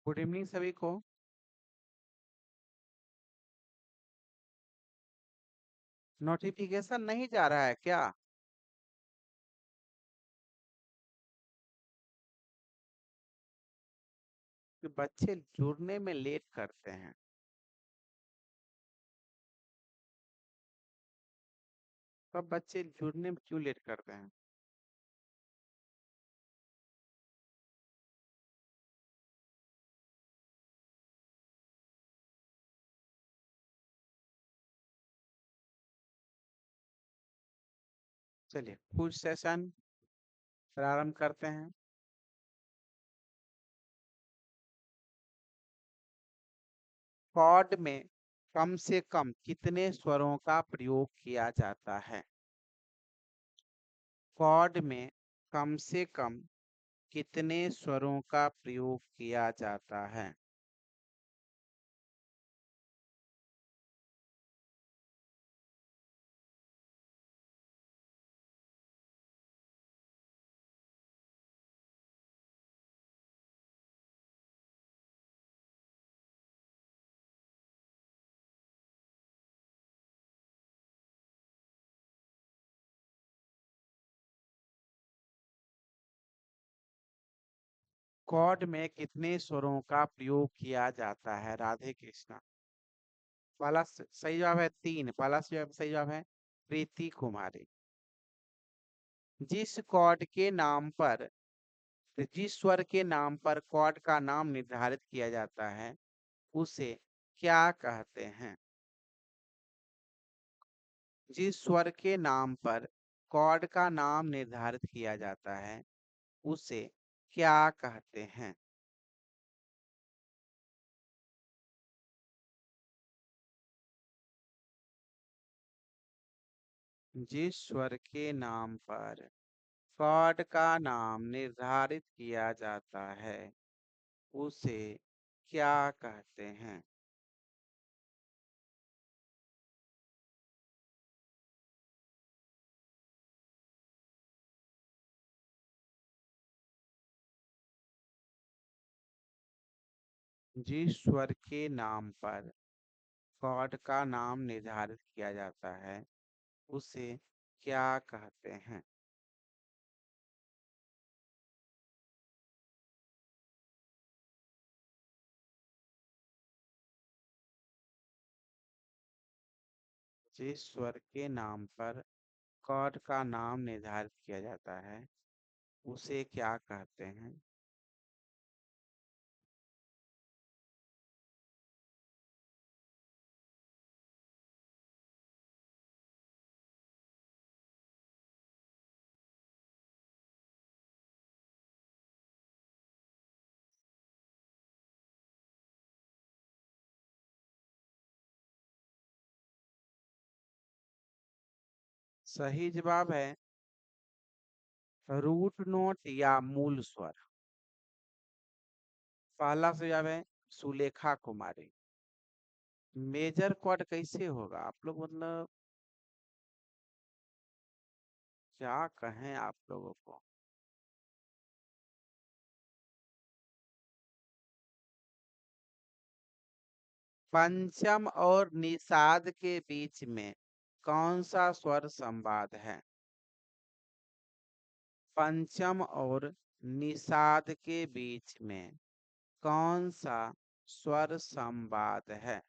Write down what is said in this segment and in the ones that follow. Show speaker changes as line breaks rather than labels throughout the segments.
Good evening सभी को। Notification नहीं जा रहा है क्या? कि बच्चे जुड़ने में लेट करते हैं। तब बच्चे जुड़ने में क्यों लेट करते हैं? चलिए कुछ सेशन प्रारंभ करते हैं। कॉर्ड में कम से कम कितने स्वरों का प्रयोग किया जाता है? कॉर्ड में कम से कम कितने स्वरों का प्रयोग किया जाता है? कॉर्ड में कितने स्वरों का प्रयोग किया जाता है? राधे कृष्णा। पहला सही जवाब है 3। पहला सही जवाब है प्रीति कुमारी। जिस कॉर्ड के नाम पर जिस स्वर के नाम पर कॉर्ड का नाम निर्धारित किया जाता है उसे क्या कहते हैं? जिस स्वर के नाम पर कॉर्ड का नाम निर्धारित किया जाता है उसे क्या कहते हैं? जिस स्वर के नाम पर कॉर्ड का नाम निर्धारित किया जाता है उसे क्या कहते हैं? जिस स्वर के नाम पर कॉर्ड का नाम निर्धारित किया जाता है उसे क्या कहते हैं? जिस स्वर के नाम पर कॉर्ड का नाम निर्धारित किया जाता है उसे क्या कहते हैं? सही जवाब है रूट नोट या मूल स्वर। पहला सही जवाब है सुलेखा कुमारी। मेजर कॉर्ड कैसे होगा? आप लोग मतलब क्या कहें आप लोगों को। पंचम और निषाद के बीच में कौन सा स्वर संवाद है? पंचम और निषाद के बीच में कौन सा स्वर संवाद है?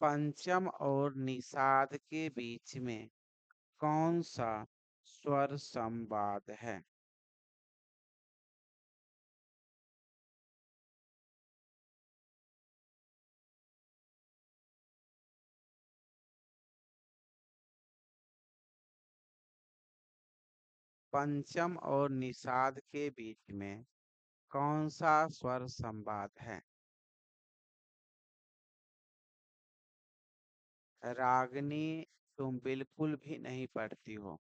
पंचम और निषाद के बीच में कौन सा स्वर संवाद है? पंचम और निषाद के बीच में कौन सा स्वर संवाद है? रागनी, तुम बिल्कुल भी नहीं पढ़ती हो।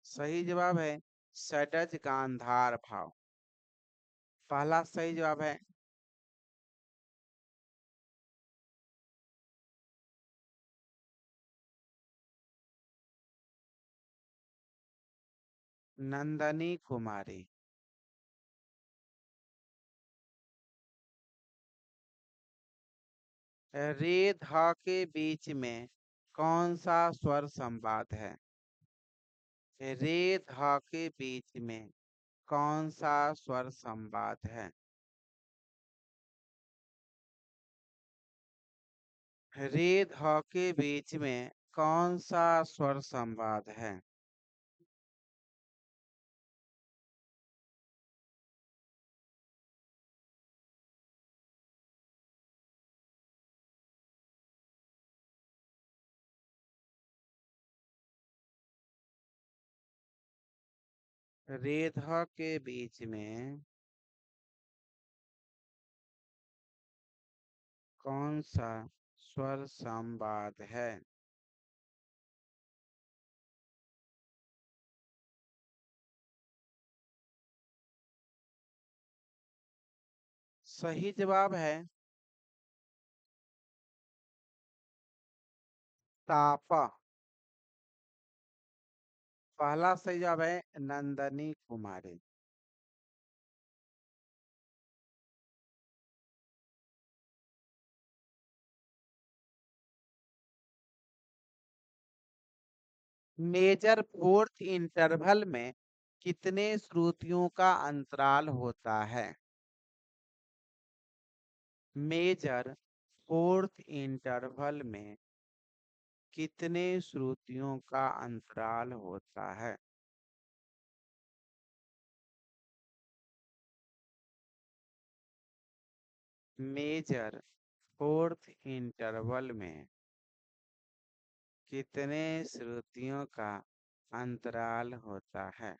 सही जवाब है षडज गांधार भाव। पहला सही जवाब है नंदनी कुमारी। रे ध के बीच में कौन सा स्वर संवाद है? रे ध के बीच में कौन सा स्वर संवाद है? रे ध के बीच में कौन सा स्वर संवाद है? रे ध के बीच में कौन सा स्वर संवाद है? सही जवाब है तापा। पहला सही जवाब है नंदनी कुमारी। मेजर फोर्थ इंटरवल में कितने श्रुतियों का अंतराल होता है? मेजर फोर्थ इंटरवल में कितने श्रुतियों का अंतराल होता है? मेजर फोर्थ इंटरवल में कितने श्रुतियों का अंतराल होता है?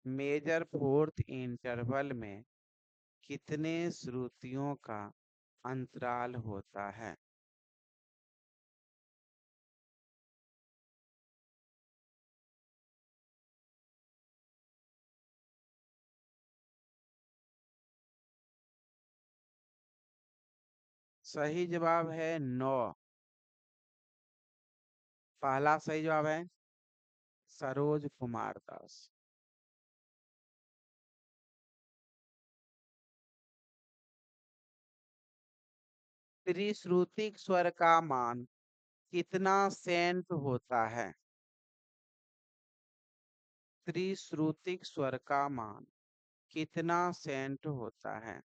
मेजर फोर्थ इंटरवल में कितने श्रुतियों का अंतराल होता है? सही जवाब है 9। पहला सही जवाब है सरोज कुमार दास। त्रिश्रुतिक स्वर का मान कितना सेंट होता है? त्रिश्रुतिक स्वर का मान कितना सेंट होता है?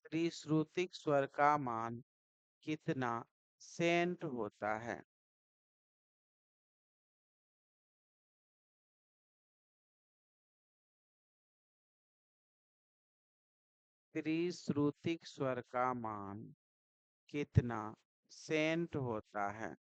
त्रिश्रुतिक स्वर का मान कितना सेंट होता है? त्रिश्रुतिक स्वर का मान कितना सेंट होता है?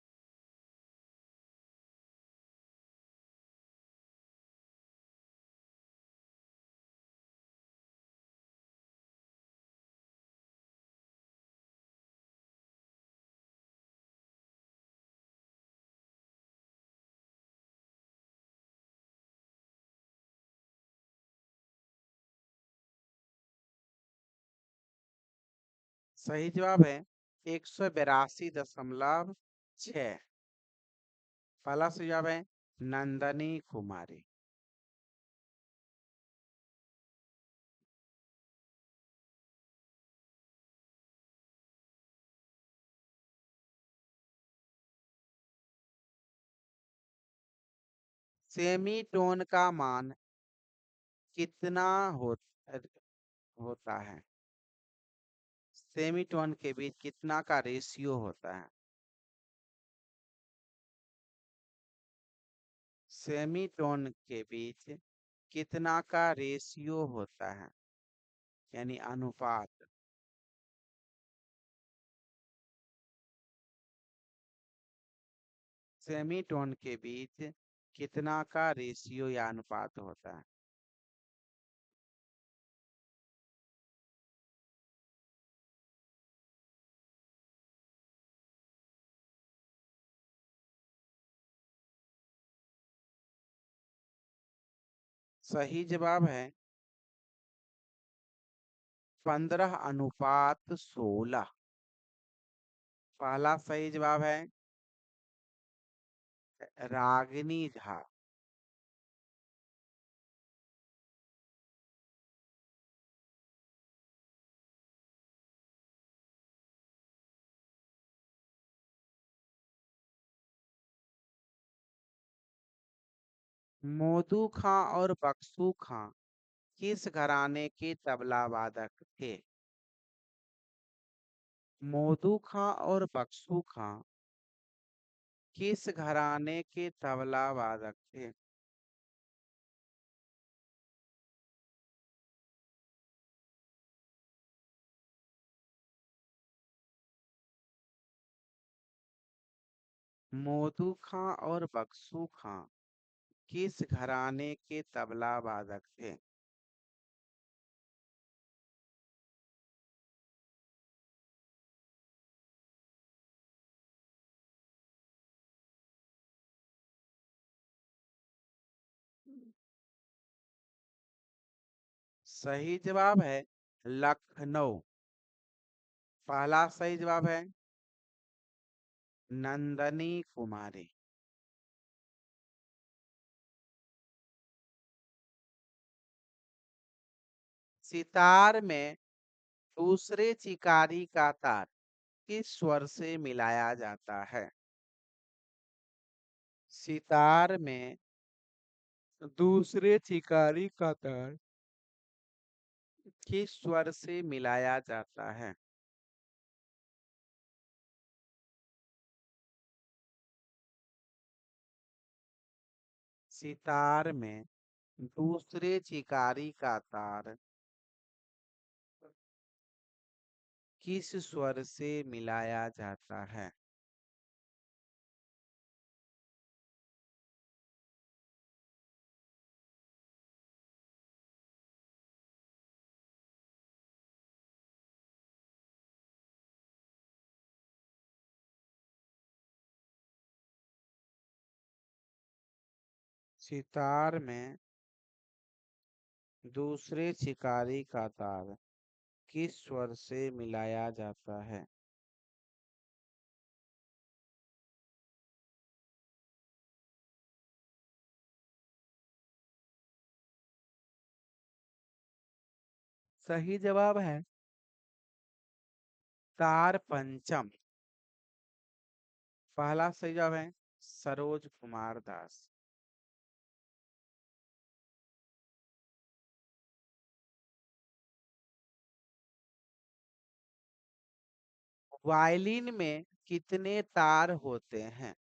सही जवाब है 182.6। पहला सही जवाब है नंदनी कुमारी। सेमीटोन का मान कितना हो, होता है? सेमीटोन के बीच कितना का रेशियो होता है? सेमीटोन के बीच कितना का रेशियो होता है, यानी अनुपात? सेमीटोन के बीच कितना का रेशियो या अनुपात होता है? सही जवाब है 15:16। पहला सही जवाब है रागिनी झा। मोदू खां और बक्सू खां किस घराने के तबला वादक थे? मोदू खां और बक्सू खां किस घराने के तबला वादक थे? मोदू खां और बक्सू खां किस घराने के तबला वादक थे? सही जवाब है लखनऊ। पहला सही जवाब है नंदनी कुमारी। सितार में दूसरे चिकारी का तार किस स्वर से मिलाया जाता है? सितार में दूसरे चिकारी का तार किस स्वर से मिलाया जाता है? सितार में दूसरे चिकारी का तार किस स्वर से मिलाया जाता है? सितार में दूसरे चिकारी का तार किस स्वर से मिलाया जाता है? सही जवाब है तार पंचम। पहला सही जवाब है सरोज कुमार दास। वायलिन में कितने तार होते हैं?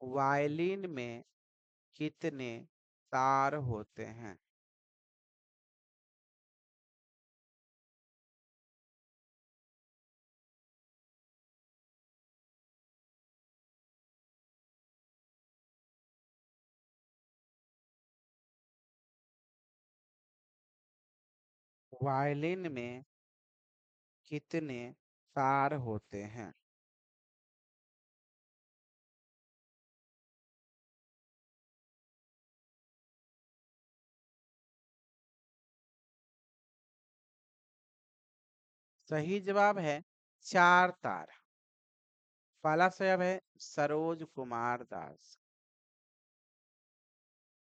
वायलिन में कितने तार होते हैं? वायलिन में कितने तार होते हैं? सही जवाब है 4 तार। पहला सही जवाब है सरोज कुमार दास।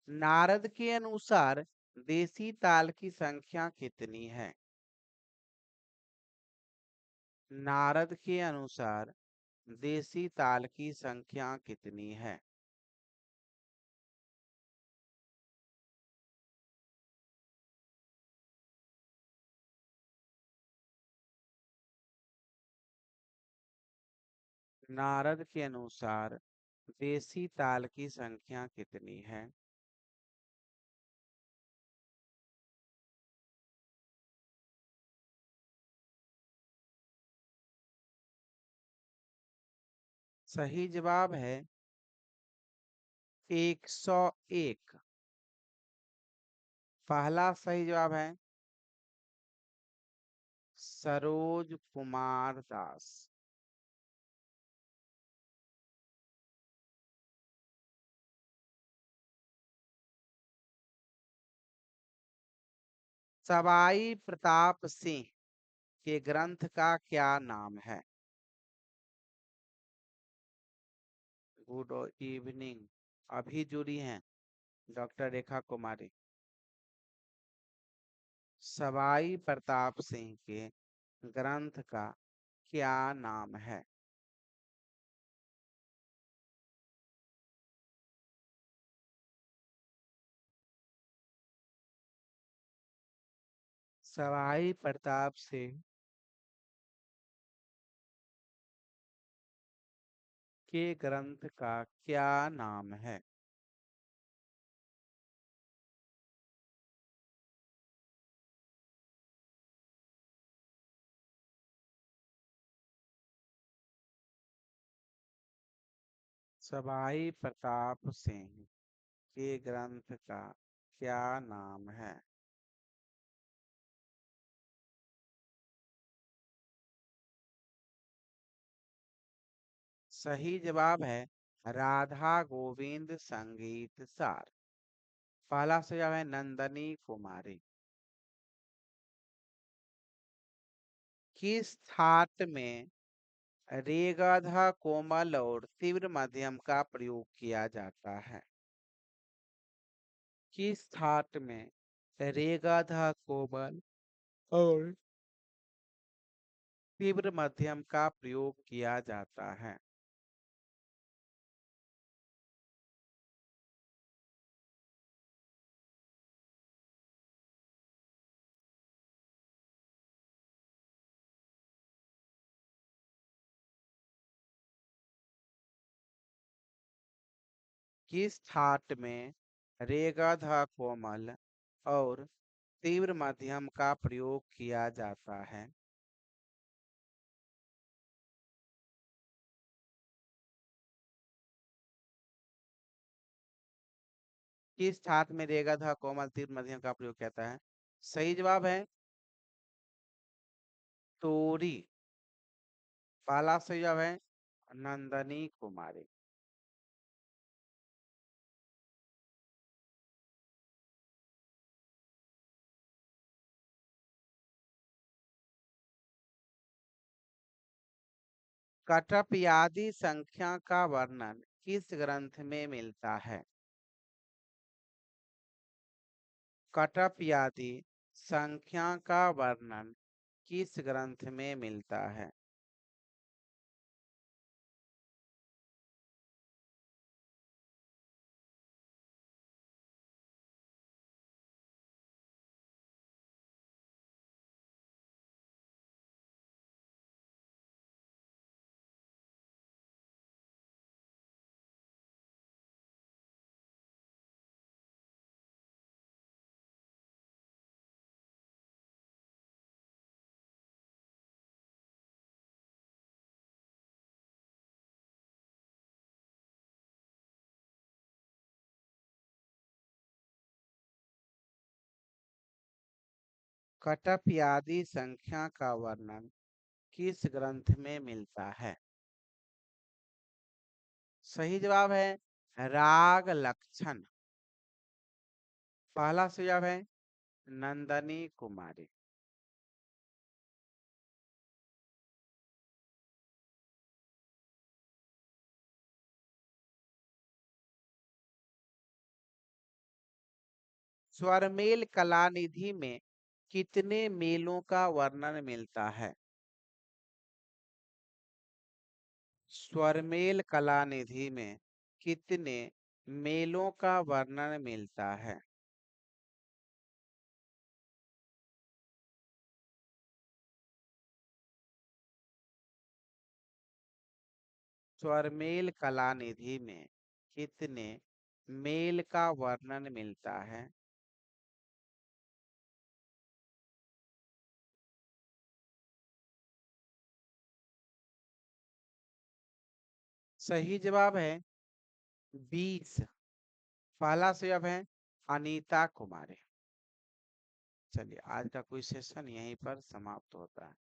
नारद के अनुसार देसी ताल की संख्या कितनी है? नारद के अनुसार देसी ताल की संख्या कितनी है? नारद के अनुसार देसी ताल की संख्या कितनी है? सही जवाब है 101। पहला सही जवाब है सरोज कुमार दास। सवाई प्रताप सिंह के ग्रंथ का क्या नाम है? Good evening. अभी जुड़ी हैं डॉक्टर रेखा कुमारी। सवाई प्रताप सिंह के ग्रंथ का क्या नाम है? सवाई प्रताप सिंह के ग्रंथ का क्या नाम है? सवाई प्रताप सिंह के ग्रंथ का क्या नाम है? सही जवाब है राधा गोविंद संगीत सार। पहला सुझाव है नंदनी कुमारी। किस थाट में रेगाधा कोमल और तीव्र मध्यम का प्रयोग किया जाता है? किस थाट में रेगाधा कोमल और तीव्र मध्यम का प्रयोग किया जाता है? किस थाट में रेगाधा कोमल और तीव्र मध्यम का प्रयोग किया जाता है? किस थाट में रेगाधा कोमल तीव्र मध्यम का प्रयोग किया जाता है? सही जवाब है तोरी। पहला सही जवाब है नंदनी कुमारी। कटपयादि संख्या का वर्णन किस ग्रंथ में मिलता है? कटपयादि संख्या का वर्णन किस ग्रंथ में मिलता है? कटपयादि संख्या का वर्णन किस ग्रंथ में मिलता है? सही जवाब है राग लक्षण। पहला सुझाव है नंदनी कुमारी। स्वरमेल कलानिधि में कितने मेलों का वर्णन मिलता है? स्वरमेल कलानिधि में कितने मेलों का वर्णन मिलता है? स्वरमेल कलानिधि में कितने मेल का वर्णन मिलता है? सही जवाब है 20। पहला जवाब है अनीता कुमारी। चलिए आज का कोई सेशन यहीं पर समाप्त होता है।